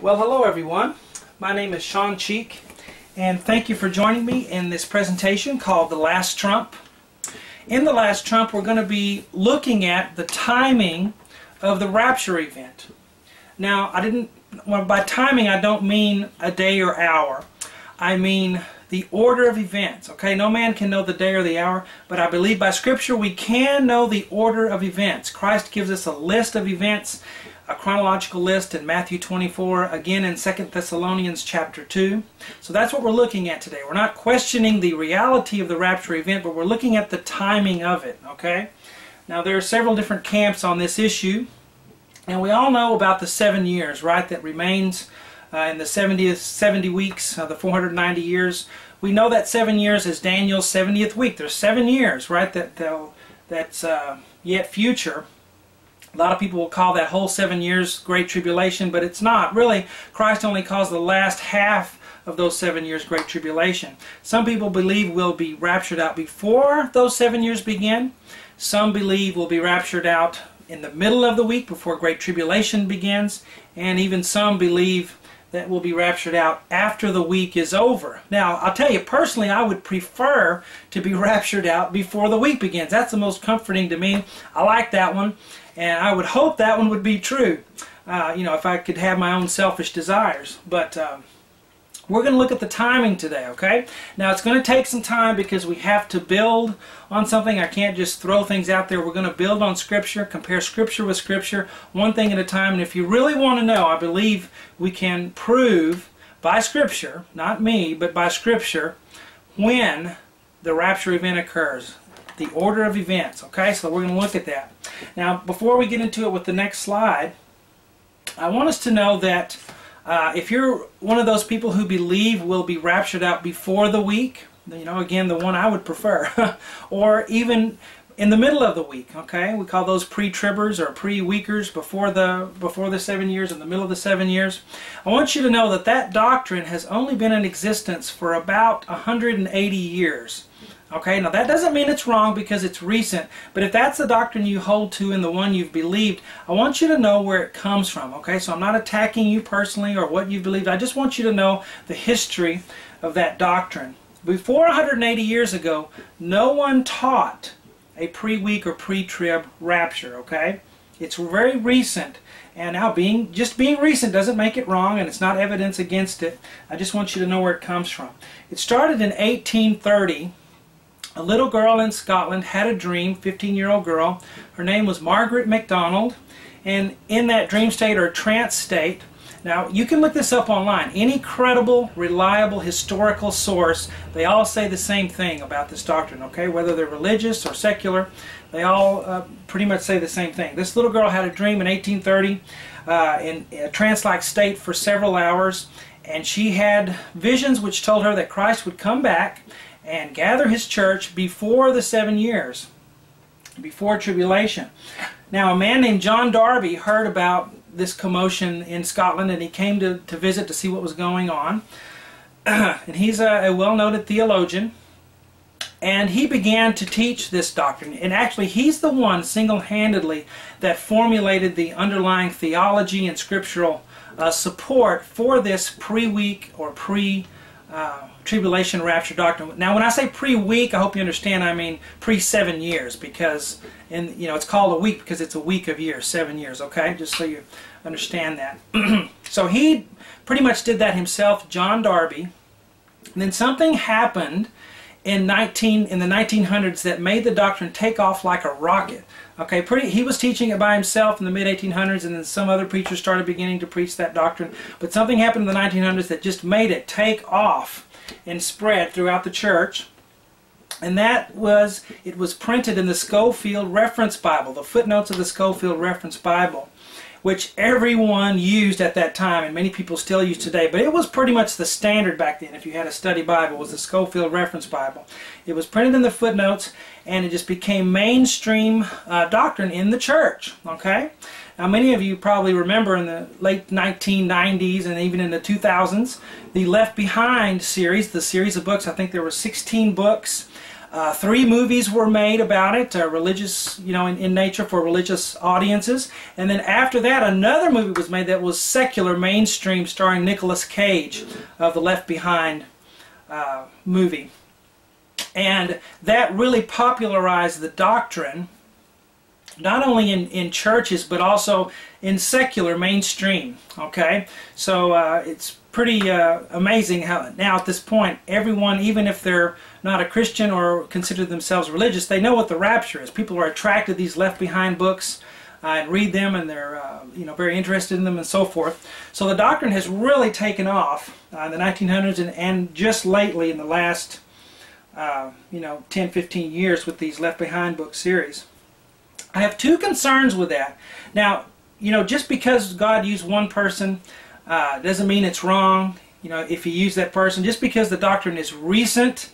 Well, hello everyone. My name is Sean Cheek, and thank you for joining me in this presentation called The Last Trump. In The Last Trump, we're going to be looking at the timing of the rapture event. Now, by timing, I don't mean a day or hour. I mean the order of events. Okay, no man can know the day or the hour, but I believe by Scripture we can know the order of events. Christ gives us a list of events, a chronological list in Matthew 24, again in 2 Thessalonians chapter 2. So that's what we're looking at today. We're not questioning the reality of the rapture event, but we're looking at the timing of it. Okay. Now there are several different camps on this issue, and we all know about the 7 years, right, that remains in the 70 weeks, the 490 years. We know that 7 years is Daniel's 70th week. There's 7 years, right, that's yet future. A lot of people will call that whole 7 years Great Tribulation, but it's not. Really, Christ only calls the last half of those 7 years Great Tribulation. Some people believe we'll be raptured out before those 7 years begin. Some believe we'll be raptured out in the middle of the week before Great Tribulation begins. And even some believe that we'll be raptured out after the week is over. Now, I'll tell you, personally, I would prefer to be raptured out before the week begins. That's the most comforting to me. I like that one. And I would hope that one would be true, if I could have my own selfish desires. But we're going to look at the timing today, okay? Now, it's going to take some time because we have to build on something. I can't just throw things out there. We're going to build on Scripture, compare Scripture with Scripture, one thing at a time. And if you really want to know, I believe we can prove by Scripture, not me, but by Scripture, when the rapture event occurs. The order of events, okay? So we're going to look at that. Now, before we get into it with the next slide, I want us to know that if you're one of those people who believe we'll be raptured out before the week, again, the one I would prefer, or even in the middle of the week, okay? We call those pre-tribbers or pre-weekers before the 7 years, in the middle of the 7 years. I want you to know that that doctrine has only been in existence for about 180 years. Okay, now that doesn't mean it's wrong because it's recent, but if that's the doctrine you hold to and the one you've believed, I want you to know where it comes from, okay? So I'm not attacking you personally or what you've believed. I just want you to know the history of that doctrine. Before 180 years ago, no one taught a pre-week or pre-trib rapture, okay? It's very recent, and now just being recent doesn't make it wrong, and it's not evidence against it. I just want you to know where it comes from. It started in 1830. A little girl in Scotland had a dream, 15-year-old girl. Her name was Margaret MacDonald. And in that dream state or trance state, now you can look this up online. Any credible, reliable, historical source, they all say the same thing about this doctrine, okay? Whether they're religious or secular, they all pretty much say the same thing. This little girl had a dream in 1830 in a trance-like state for several hours, and she had visions which told her that Christ would come back and gather his church before the 7 years, before tribulation. Now, a man named John Darby heard about this commotion in Scotland, and he came to visit to see what was going on. And he's a well-noted theologian, and he began to teach this doctrine. And actually, he's the one single-handedly that formulated the underlying theology and scriptural support for this pre-week or tribulation rapture doctrine. Now, when I say pre-week, I hope you understand I mean pre-7 years, because it's called a week because it's a week of years, 7 years, okay? Just so you understand that. So he pretty much did that himself, John Darby. And then something happened in the 1900s that made the doctrine take off like a rocket. Okay, he was teaching it by himself in the mid-1800s, and then some other preachers started beginning to preach that doctrine. But something happened in the 1900s that just made it take off and spread throughout the church. And it was printed in the Schofield Reference Bible, the footnotes of the Schofield Reference Bible, which everyone used at that time, and many people still use today. But it was pretty much the standard back then. If you had a study Bible, it was the Schofield Reference Bible. It was printed in the footnotes, and it just became mainstream doctrine in the church. Okay? Now, many of you probably remember in the late 1990s and even in the 2000s, the Left Behind series, the series of books. I think there were 16 books 3 movies were made about it, religious, in nature for religious audiences. And then after that, another movie was made that was secular, mainstream, starring Nicolas Cage of the Left Behind movie. And that really popularized the doctrine, not only in churches, but also in secular mainstream. Okay? So it's pretty amazing how now at this point, everyone, even if they're not a Christian or consider themselves religious, they know what the rapture is. People are attracted to these Left Behind books and read them, and they're very interested in them and so forth. So the doctrine has really taken off in the 1900s and just lately in the last 10, 15 years with these Left Behind book series. I have 2 concerns with that. Now, just because God used one person doesn't mean it's wrong. If He used that person, just because the doctrine is recent.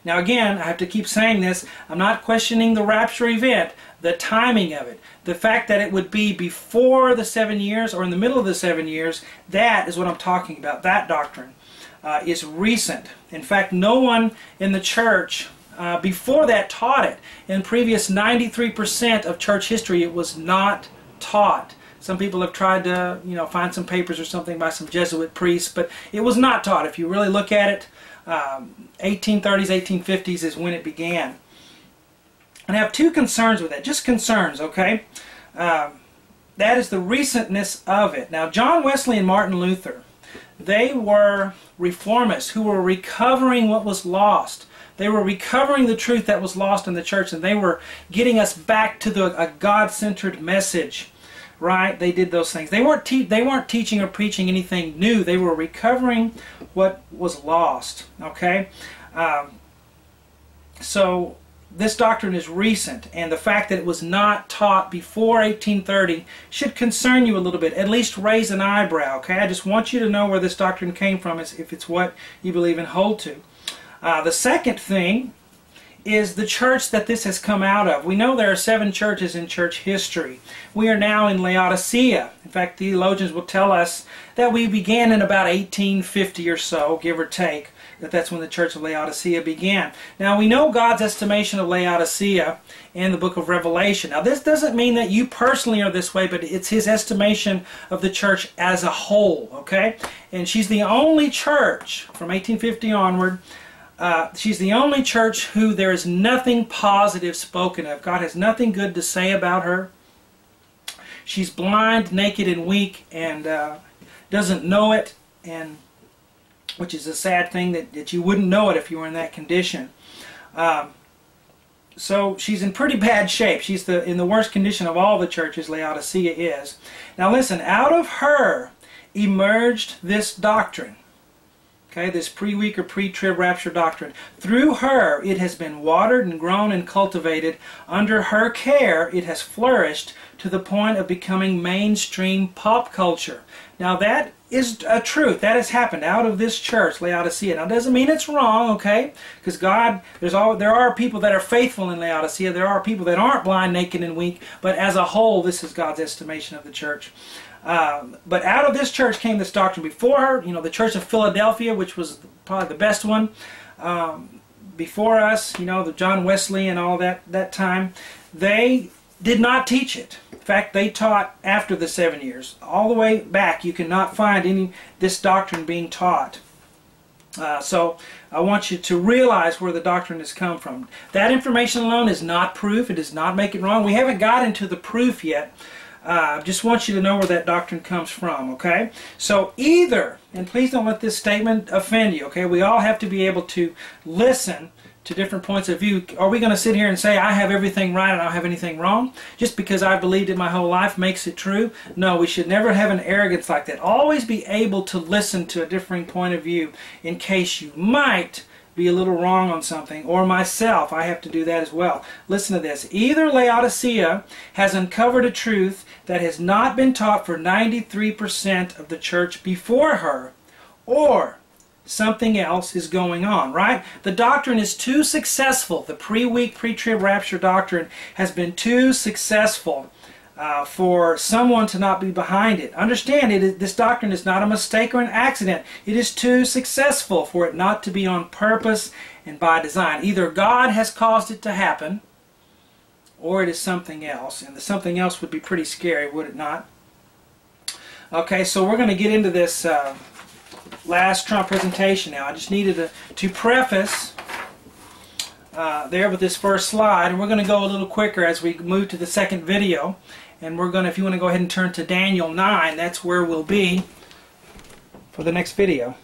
Now again, I have to keep saying this, I'm not questioning the rapture event, the timing of it. The fact that it would be before the 7 years or in the middle of the 7 years, that is what I'm talking about. That doctrine is recent. In fact, no one in the church before that taught it. In previous 93% of church history, it was not taught. Some people have tried to, find some papers or something by some Jesuit priests, but it was not taught. If you really look at it, 1830s, 1850s is when it began. And I have 2 concerns with that, just concerns, okay? That is the recentness of it. Now, John Wesley and Martin Luther, they were reformists who were recovering what was lost. They were recovering the truth that was lost in the church, and they were getting us back to a God-centered message. Right? They did those things. They weren't teaching or preaching anything new. They were recovering what was lost. Okay? So this doctrine is recent, and the fact that it was not taught before 1830 should concern you a little bit, at least raise an eyebrow. Okay? I just want you to know where this doctrine came from, if it's what you believe and hold to. The second thing is the church that this has come out of. We know there are 7 churches in church history. We are now in Laodicea. In fact, theologians will tell us that we began in about 1850 or so, give or take, that's when the church of Laodicea began. Now, we know God's estimation of Laodicea in the book of Revelation. Now, this doesn't mean that you personally are this way, but it's His estimation of the church as a whole, okay? And she's the only church from 1850 onward. She's the only church who there is nothing positive spoken of. God has nothing good to say about her. She's blind, naked, and weak, and doesn't know it, and which is a sad thing that you wouldn't know it if you were in that condition. So she's in pretty bad shape. She's in the worst condition of all the churches, Laodicea is. Now listen, out of her emerged this doctrine. Okay, this pre-week or pre-trib rapture doctrine. Through her, it has been watered and grown and cultivated. Under her care, it has flourished to the point of becoming mainstream pop culture. Now that is a truth. That has happened out of this church, Laodicea. Now it doesn't mean it's wrong, okay? Because there are people that are faithful in Laodicea. There are people that aren't blind, naked, and weak. But as a whole, this is God's estimation of the church. But out of this church came this doctrine. Before her, the Church of Philadelphia, which was probably the best one. Before us, the John Wesley and all that time, they did not teach it. In fact, they taught after the 7 years. All the way back, you cannot find this doctrine being taught. So I want you to realize where the doctrine has come from. That information alone is not proof. It does not make it wrong. We haven't gotten to the proof yet. Just want you to know where that doctrine comes from, okay? So either, and please don't let this statement offend you, okay? We all have to be able to listen to different points of view. Are we going to sit here and say, I have everything right and I don't have anything wrong? Just because I've believed it my whole life makes it true? No, we should never have an arrogance like that. Always be able to listen to a differing point of view in case you might be a little wrong on something, or myself, I have to do that as well. Listen to this. Either Laodicea has uncovered a truth that has not been taught for 93% of the church before her, or something else is going on, right? The doctrine is too successful. The pre-week, pre-trib rapture doctrine has been too successful for someone to not be behind it. Understand, this doctrine is not a mistake or an accident. It is too successful for it not to be on purpose and by design. Either God has caused it to happen, or it is something else. And the something else would be pretty scary, would it not? Okay, so we're going to get into this last trump presentation now. I just needed to preface there with this first slide, and we're going to go a little quicker as we move to the second video. And we're going to, if you want to go ahead and turn to Daniel 9, that's where we'll be for the next video.